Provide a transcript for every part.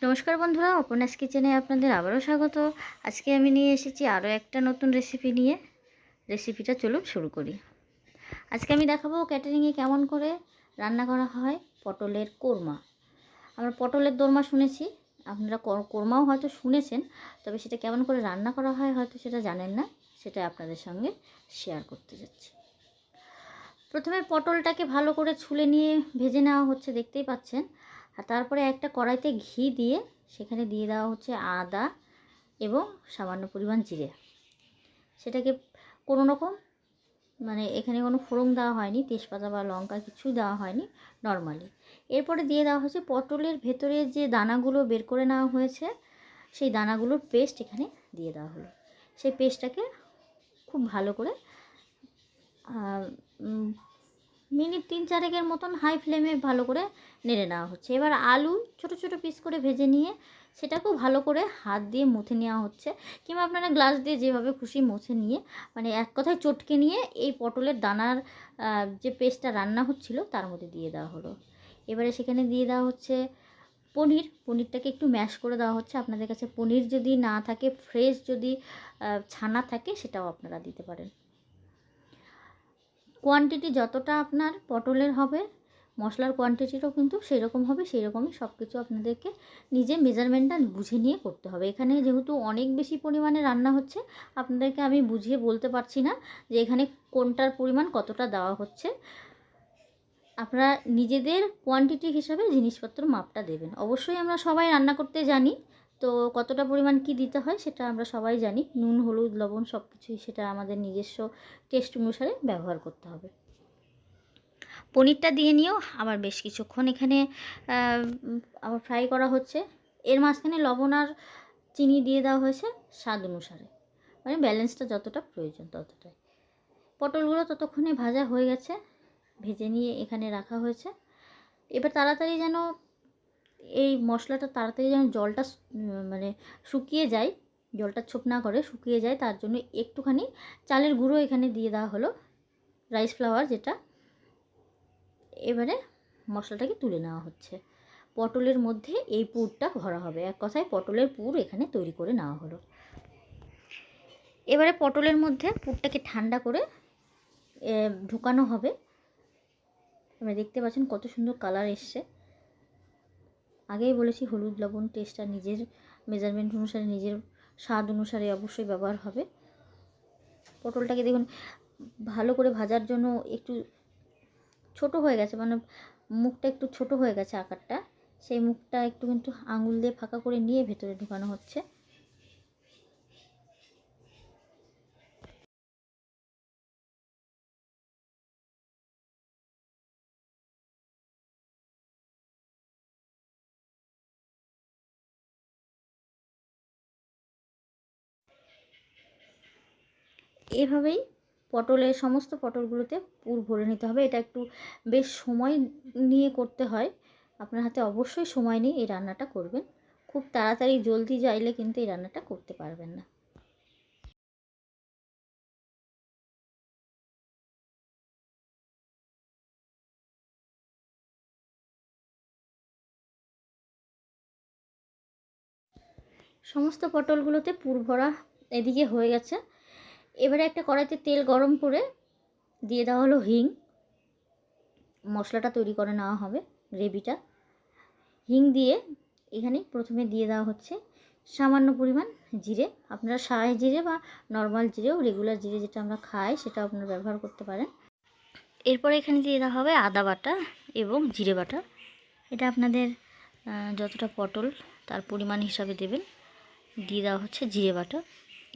নমস্কার বন্ধুরা, অপর্ণাস কিচেনে আপনাদের আবারও স্বাগত। আজকে আমি নিয়ে এসেছি আরও একটা নতুন রেসিপি নিয়ে। রেসিপিটা চলুন শুরু করি। আজকে আমি দেখাবো ক্যাটারিংয়ে কেমন করে রান্না করা হয় পটলের কোরমা। আমরা পটলের দোরমা শুনেছি, আপনারা কোরমাও হয়তো শুনেছেন, তবে সেটা কেমন করে রান্না করা হয় হয়তো সেটা জানেন না। সেটা আপনাদের সঙ্গে শেয়ার করতে যাচ্ছি। প্রথমে পটলটাকে ভালো করে ছুলে নিয়ে ভেজে নেওয়া হচ্ছে, দেখতেই পাচ্ছেন। আর তারপরে একটা কড়াইতে ঘি দিয়ে সেখানে দিয়ে দেওয়া হচ্ছে আদা এবং সামান্য পরিমাণ জিরে। সেটাকে কোনো রকম এখানে কোনো ফোড়ন দেওয়া হয়নি, তেজপাতা বা লঙ্কা কিছুই দেওয়া হয়নি, নর্মালি। এরপরে দিয়ে দেওয়া হচ্ছে পটলের ভেতরে যে দানাগুলো বের করে নেওয়া হয়েছে, সেই দানাগুলোর পেস্ট এখানে দিয়ে দেওয়া হলো। সেই পেস্টটাকে খুব ভালো করে মিনিট 3-4 মতন হাই ফ্লেমে ভালো করে নেড়ে নেওয়া হচ্ছে। এবার আলু ছোট ছোট পিস করে ভেজে নিয়ে সেটাকেও ভালো করে হাত দিয়ে মুথে নেওয়া হচ্ছে, কিংবা আপনারা গ্লাস দিয়ে যেভাবে খুশি মুছে নিয়ে এক কথায় চটকে নিয়ে এই পটলের দানার যে পেস্টটা রান্না হচ্ছিল তার মধ্যে দিয়ে দেওয়া হলো। এবারে সেখানে দিয়ে দেওয়া হচ্ছে পনিরটাকে একটু ম্যাশ করে দেওয়া হচ্ছে। আপনাদের কাছে পনির যদি না থাকে, ফ্রেশ যদি ছানা থাকে, সেটাও আপনারা দিতে পারেন। কোয়ান্টিটি যতটা আপনার পটলের হবে, মশলার কোয়ান্টিটিটাও কিন্তু সেই রকম হবে। সেই রকমই সব কিছু আপনাদেরকে নিজে মেজারমেন্টটা বুঝে নিয়ে করতে হবে। এখানে যেহেতু অনেক বেশি পরিমাণে রান্না হচ্ছে, আপনাদেরকে আমি বুঝিয়ে বলতে পারছি না যে এখানে কোনটার পরিমাণ কতটা দেওয়া হচ্ছে। আপনারা নিজেদের কোয়ান্টিটি হিসাবে জিনিসপত্র মাপটা দেবেন। অবশ্যই আমরা সবাই রান্না করতে জানি, তো কতটা পরিমাণ কি দিতে হয় সেটা আমরা সবাই জানি। নুন, হলুদ, লবণ সব কিছুই সেটা আমাদের নিজস্ব টেস্ট অনুসারে ব্যবহার করতে হবে। পনিরটা দিয়ে নিয়েও আবার বেশ কিছুক্ষণ এখানে আবার ফ্রাই করা হচ্ছে। এর মাঝখানে লবণ আর চিনি দিয়ে দেওয়া হয়েছে স্বাদ অনুসারে, ব্যালেন্সটা যতটা প্রয়োজন ততটাই। পটলগুলো ততক্ষণে ভাজা হয়ে গেছে, ভেজে নিয়ে এখানে রাখা হয়েছে। এবার তাড়াতাড়ি যেন এই মশলাটা তাড়াতাড়ি যেন জলটা শুকিয়ে যায়, জলটা ছোপ না করে শুকিয়ে যায়, তার জন্য একটুখানি চালের গুঁড়ো এখানে দিয়ে দেওয়া হলো, রাইস ফ্লাওয়ার যেটা। এবারে মশলাটাকে তুলে নেওয়া হচ্ছে। পটলের মধ্যে এই পুরটা ভরা হবে, এক কথায় পটলের পুর এখানে তৈরি করে নেওয়া হলো। এবারে পটলের মধ্যে পুরটাকে ঠান্ডা করে ঢুকানো হবে। আপনারা দেখতে পাচ্ছেন কত সুন্দর কালার এসছে। আগেই বলেছি হলুদ লবণ টেস্টটা নিজের মেজারমেন্ট অনুসারে, নিজের স্বাদ অনুসারে অবশ্যই ব্যবহার হবে। পটলটাকে দেখুন ভালো করে ভাজার জন্য একটু ছোট হয়ে গেছে, মুখটা একটু ছোট হয়ে গেছে আকারটা। সেই মুখটা একটু কিন্তু আঙুল দিয়ে ফাঁকা করে নিয়ে ভেতরে ঢুকানো হচ্ছে। এভাবেই পটলের সমস্ত পটলগুলোতে পুর ভরে নিতে হবে। এটা একটু বেশ সময় নিয়ে করতে হয়। আপনার হাতে অবশ্যই সময় নিয়ে এই রান্নাটা করবেন। খুব তাড়াতাড়ি জলদি চাইলে কিন্তু এই রান্নাটা করতে পারবেন না। সমস্ত পটলগুলোতে পুর ভরা এদিকে হয়ে গেছে। এবারে একটা কড়াইতে তেল গরম করে দিয়ে দেওয়া হলো হিং। মশলাটা তৈরি করে নেওয়া হবে, গ্রেভিটা। হিং দিয়ে এখানে প্রথমে দিয়ে দেওয়া হচ্ছে সামান্য পরিমাণ জিরে। আপনারা সাই জিরে বা নর্মাল জিরেও, রেগুলার জিরে যেটা আমরা খাই সেটা আপনারা ব্যবহার করতে পারেন। এরপরে এখানে দিয়ে দেওয়া হবে আদা বাটা এবং জিরে বাটা। এটা আপনাদের যতটা পটল তার পরিমাণ হিসাবে দেবেন। দিয়ে দেওয়া হচ্ছে জিরে বাটা।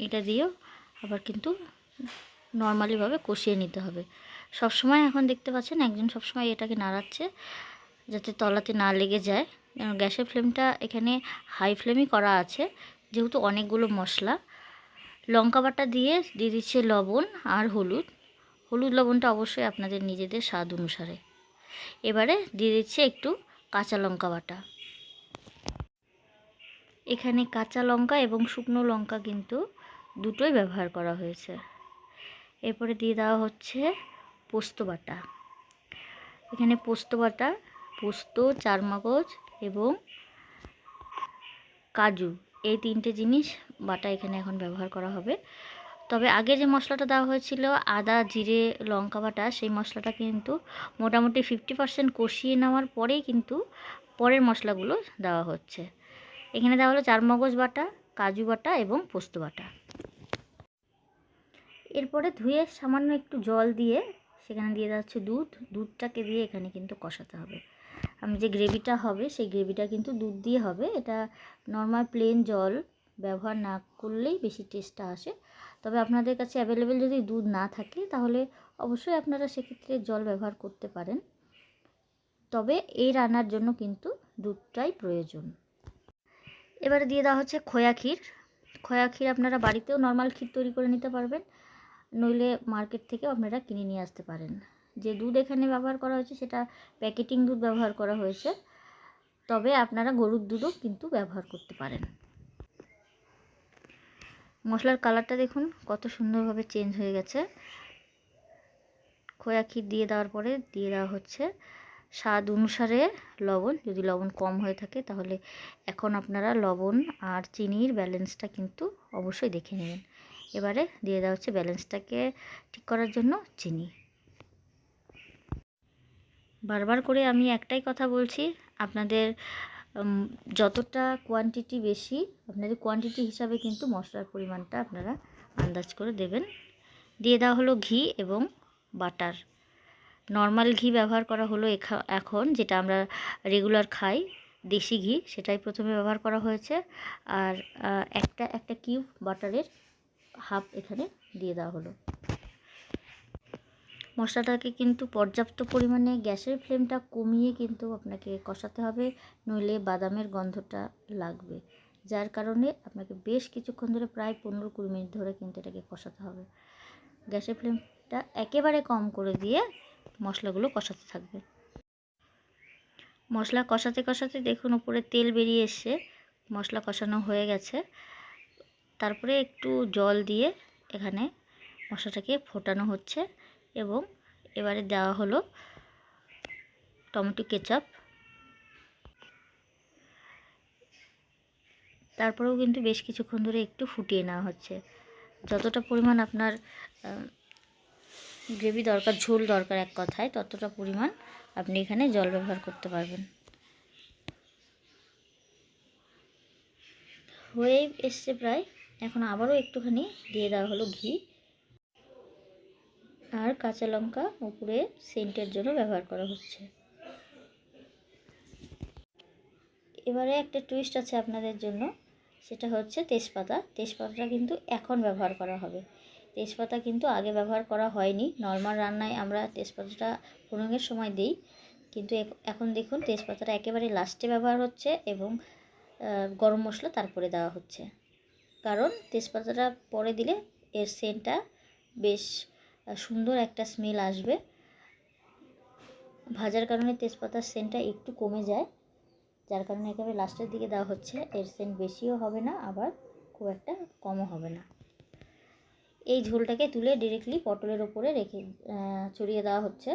এটা দিয়েও আবার কিন্তু নর্মালিভাবে কষিয়ে নিতে হবে। সবসময় এখন দেখতে পাচ্ছেন একজন সবসময় এটাকে নাড়াচ্ছে যাতে তলাতে না লেগে যায়। গ্যাসের ফ্লেমটা এখানে হাই ফ্লেমই করা আছে, যেহেতু অনেকগুলো মশলা। লঙ্কা বাটা দিয়ে দিচ্ছে লবণ আর হলুদ। হলুদ লবণটা অবশ্যই আপনাদের নিজেদের স্বাদ অনুসারে। এবারে দিয়ে দিচ্ছে একটু কাঁচা লঙ্কা বাটা। এখানে কাঁচা লঙ্কা এবং শুকনো লঙ্কা কিন্তু দুটোই ব্যবহার করা হয়েছে। এরপরে দিয়ে দেওয়া হচ্ছে পোস্ত বাটা। এখানে পোস্ত বাটা, পোস্ত, চারমগজ এবং কাজু, এই 3টে জিনিস বাটা এখানে এখন ব্যবহার করা হবে। তবে আগে যে মশলাটা দেওয়া হয়েছিল আদা, জিরে, লঙ্কা বাটা, সেই মশলাটা কিন্তু মোটামুটি 50% কষিয়ে নেওয়ার পরেই কিন্তু পরের মশলাগুলো দেওয়া হচ্ছে। এখানে দেওয়া হলো চারমগজ বাটা, কাজু বাটা এবং পোস্ত বাটা। এরপরে ধুয়ে সামান্য একটু জল দিয়ে সেখানে দিয়ে দেওয়া হচ্ছে দুধটাকে দিয়ে এখানে কিন্তু কষাতে হবে। আমি যে গ্রেভিটা হবে সেই গ্রেভিটা কিন্তু দুধ দিয়ে হবে। এটা নর্মাল প্লেন জল ব্যবহার না করলেই বেশি টেস্টটা আসে। তবে আপনাদের কাছে অ্যাভেলেবেল যদি দুধ না থাকে তাহলে অবশ্যই আপনারা সেক্ষেত্রে জল ব্যবহার করতে পারেন। তবে এই রান্নার জন্য কিন্তু দুধটাই প্রয়োজন। এবারে দিয়ে দেওয়া হচ্ছে খোয়া ক্ষীর। খোয়া ক্ষীর আপনারা বাড়িতেও নর্মাল ক্ষীর তৈরি করে নিতে পারবেন, নইলে মার্কেট থেকেও আপনারা কিনে নিয়ে আসতে পারেন। যে দুধ এখানে ব্যবহার করা হয়েছে সেটা প্যাকেটিং দুধ ব্যবহার করা হয়েছে, তবে আপনারা গরুর দুধও কিন্তু ব্যবহার করতে পারেন। মশলার কালারটা দেখুন কত সুন্দরভাবে চেঞ্জ হয়ে গেছে। খোয়া ক্ষীর দিয়ে দেওয়ার পরে দিয়ে দেওয়া হচ্ছে স্বাদ অনুসারে লবণ। যদি লবণ কম হয়ে থাকে তাহলে এখন আপনারা লবণ আর চিনির ব্যালেন্সটা কিন্তু অবশ্যই দেখে নেবেন। এবারে দিয়ে দেওয়া হচ্ছে ব্যালেন্সটাকে ঠিক করার জন্য চিনি। বারবার করে আমি একটাই কথা বলছি, আপনাদের যতটা কোয়ান্টিটি বেশি আপনাদের কোয়ান্টিটি হিসাবে কিন্তু মশলার পরিমাণটা আপনারা আন্দাজ করে দেবেন। দিয়ে দেওয়া হলো ঘি এবং বাটার। নর্মাল ঘি ব্যবহার করা হলো এখন, যেটা আমরা রেগুলার খাই দেশি ঘি, সেটাই প্রথমে ব্যবহার করা হয়েছে। আর একটা কিউব বাটারের হাফ এখানে দিয়ে দেওয়া হলো। মশলাটাকে কিন্তু পর্যাপ্ত পরিমাণে গ্যাসের ফ্লেমটা কমিয়ে কিন্তু আপনাকে কষাতে হবে, নইলে বাদামের গন্ধটা লাগবে। যার কারণে আপনাকে বেশ কিছুক্ষণ ধরে প্রায় 15-20 মিনিট ধরে কিন্তু এটাকে কষাতে হবে। গ্যাসের ফ্লেমটা একেবারে কম করে দিয়ে মশলাগুলো কষাতে থাকবে। মশলা কষাতে কষাতে দেখুন উপরে তেল বেরিয়ে এসছে, মশলা কষানো হয়ে গেছে। তারপরে একটু জল দিয়ে এখানে মশলাটাকে ফোটানো হচ্ছে এবং এবারে দেওয়া হলো টমেটো কেচাপ। তারপরেও কিন্তু বেশ কিছুক্ষণ ধরে একটু ফুটিয়ে নেওয়া হচ্ছে। যতটা পরিমাণ আপনার গ্রেভি দরকার, ঝোল দরকার এক কথায়, ততটা পরিমাণ আপনি এখানে জল ব্যবহার করতে পারবেন। হয়ে এসছে প্রায়, এখন আবারও একটুখানি দিয়ে দেওয়া হলো ঘি আর কাঁচা লঙ্কা উপরে সেন্টের জন্য ব্যবহার করা হচ্ছে। এবারে একটা টুইস্ট আছে আপনাদের জন্য, সেটা হচ্ছে তেজপাতা। তেজপাতাটা কিন্তু এখন ব্যবহার করা হবে। তেজপাতা কিন্তু আগে ব্যবহার করা হয়নি। নর্মাল রান্নায় আমরা তেজপাতাটা ফোড়নের সময় দিই, কিন্তু এখন দেখুন তেজপাতাটা একেবারে লাস্টে ব্যবহার হচ্ছে এবং গরম মশলা তারপরে দেওয়া হচ্ছে। কারণ তেজপাতাটা পরে দিলে এর সেন্টটা বেশ সুন্দর একটা স্মেল আসবে। ভাজার কারণে তেজপাতার সেন্টটা একটু কমে যায়, যার কারণে একেবারে লাস্টের দিকে দেওয়া হচ্ছে। এর সেন্ট বেশিও হবে না, আবার খুব একটা কমও হবে না। এই ঝোলটাকে তুলে ডিরেক্টলি পটলের ওপরে রেখে ছড়িয়ে দেওয়া হচ্ছে।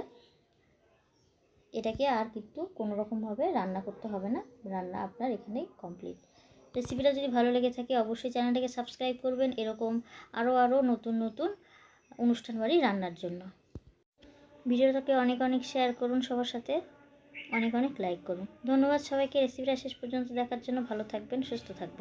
এটাকে আর কিন্তু কোনো রকমভাবে রান্না করতে হবে না, রান্না আপনার এখানেই কমপ্লিট। রেসিপিটা যদি ভালো লেগে থাকে অবশ্যই চ্যানেলটাকে সাবস্ক্রাইব করবেন এরকম আরও নতুন নতুন অনুষ্ঠান বাড়ি রান্নার জন্য। ভিডিওটাকে অনেক শেয়ার করুন সবার সাথে, অনেক লাইক করুন। ধন্যবাদ সবাইকে রেসিপিটা শেষ পর্যন্ত দেখার জন্য। ভালো থাকবেন, সুস্থ থাকবেন।